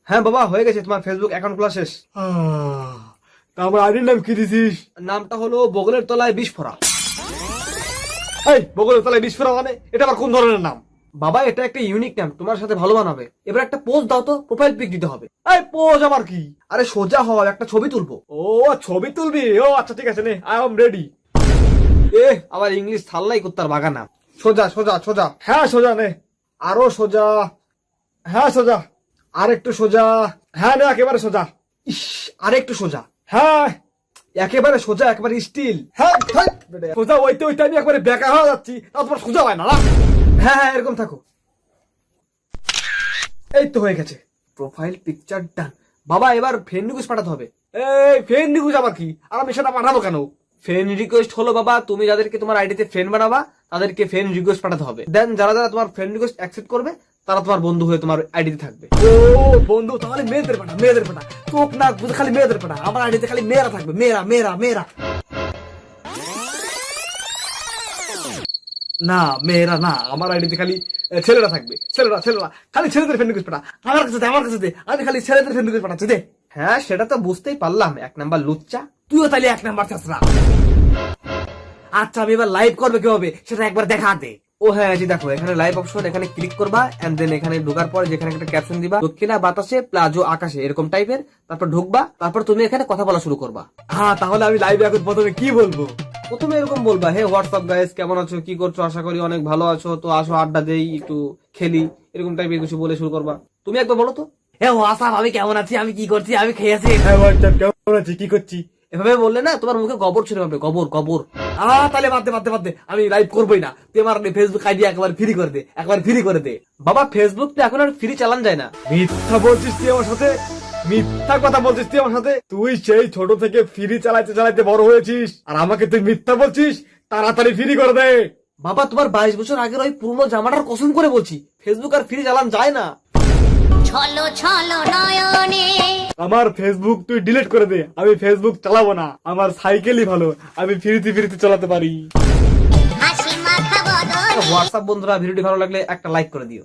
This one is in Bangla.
হ্যাঁ বাবা, হয়ে গেছে, তোমার ফেসবুক অ্যাকাউন্ট খোলা শেষ। তা আমার আইডির নাম কি দিছিস? নামটা হলো বগলের তলায় বিস্ফোরা। এই বগলের তলায় বিস্ফোরা মানে এটা আবার কোন ধরনের নাম? বাবা এটা একটা ইউনিক নাম, তোমার সাথে ভালো মানাবে। এবার একটা পোজ দাও তো, প্রোফাইল পিক দিতে হবে। এই পোজ আবার কি? আরে সোজা হওয়া, একটা ছবি তুলবো। ও ছবি তুলবি? ও আচ্ছা ঠিক আছে, নে আই এম রেডি। আবার ইংলিশ থাল্লাই কুত্তার বাগানা। সোজা সোজা সোজা। হ্যাঁ সোজা নে। আরো সোজা। হ্যাঁ সোজা। আর একটু সোজা। হ্যাঁ নে একেবারে সোজা। ইস, আর একটু সোজা। হ্যাঁ একেবারে সোজা, একেবারে স্টিল। হ্যাঁ সোজা ওইতে ওইতে আমি একবারে বেকা হয়ে যাচ্ছি, তারপর সোজা হয় না না? হ্যাঁ হ্যাঁ, এরকম থাকো। এই তো হয়ে গেছে, প্রোফাইল পিকচার ডান। বাবা এবার ফ্রেন্ড রিকোয়েস্ট পাঠাতে হবে। এই ফ্রেন্ড রিকোয়েস্ট আবার কি? আর আমি সেটা পাঠাবো কেন? ফ্রেন্ড রিকোয়েস্ট হলো বাবা, তুমি যাদেরকে তোমার আইডিতে ফ্রেন্ড বানাবা তাদেরকে ফ্রেন্ড রিকোয়েস্ট পাঠাতে হবে। দেন যারা যারা তোমার ফ্রেন্ড রিকোয়েস্ট অ্যাকসেপ্ট করবে তারা তোমার বন্ধু হয়ে তোমার আইডিতে থাকবে। ও বন্ধু, তাহলে মেয়েদের পাঠা, মেয়েদের পাঠা, চোখ নাক বুঝে খালি মেয়েদের পাঠা। আমার আইডিতে খালি মেয়েরা থাকবে, মেয়েরা মেয়েরা মেয়েরা। না মেয়েরা না, আমার আইডিতে খালি ছেলেরা থাকবে, ছেলেরা ছেলেরা, খালি ছেলেদের ফ্রেন্ড রিকোয়েস্ট পাঠা। আমার কাছে দে, আমার কাছে দে, আমি খালি ছেলেদের ফ্রেন্ড রিকোয়েস্ট পাঠাচ্ছি, দে। হ্যাঁ সেটা তো বুঝতেই পারলাম, এক নাম্বার লুচ্চা। তুইও তাহলে এক নাম্বার ছাত্রা। আচ্ছা আমি এবার লাইভ করবে কিভাবে সেটা একবার দেখা দে। ও হ্যাঁ, এই যে দেখো এখানে লাইভ অপশন, এখানে ক্লিক করবা এন্ড দেন এখানে ঢোকার পর যেখানে একটা ক্যাপশন দিবা, দক্ষিণা বাতাসে প্লাজো আকাশে, এরকম টাইপের। তারপর ঢুকবা, তারপর তুমি এখানে কথা বলা শুরু করবা। হ্যাঁ তাহলে আমি লাইভে এখন প্রথমে কি বলবো? প্রথমে এরকম বলবা, হে হোয়াটসঅ্যাপ গাইস, কেমন আছো, কি করছো, আশা করি অনেক ভালো আছো, তো আসো আড্ডা দেই, একটু খেলি, এরকম টাইপের কিছু বলে শুরু করবা। তুমি একবার বলো তো। এ ওয়াসাব, আমি কেমন আছি, আমি কি করছি, আমি খেয়েছি। হ্যাঁ হোয়াটসঅ্যাপ, কেমন আছি, কি করছি? এভাবে বললে না তোমার মুখে গোবর ছিল হবে, গোবর গোবর। তাহলে বাদ দে বাদ দে বাদ দে, আমি লাইভ করবোই না। তুই আমার ফেসবুক আইডি একবার ফ্রি করে দে, একবার ফ্রি করে দে। বাবা ফেসবুক তো এখন আর ফ্রি চালান যায় না। মিথ্যা বলছিস তুই আমার সাথে, মিথ্যা কথা বলছিস তুই আমার সাথে। তুই সেই ছোট থেকে ফ্রি চালাইতে চালাইতে বড় হয়েছিস, আর আমাকে তুই মিথ্যা বলছিস। তাড়াতাড়ি ফ্রি করে দে। বাবা তোমার 22 বছর আগের ওই পুরনো জামাটার কসম করে বলছি, ফেসবুক আর ফ্রি চালান যায় না। ছলো ছলো নয়নে আমার ফেসবুক তুই ডিলিট করে দে, আমি ফেসবুক চালাবো না। আমার সাইকেলই ভালো, আমি ফ্রিতে ফ্রিতে চালাতে পারি। হাসি মাখা বদনে হোয়াটসঅ্যাপ বন্ধুরা, ভিডিওটি ভালো লাগলে একটা লাইক করে দিও।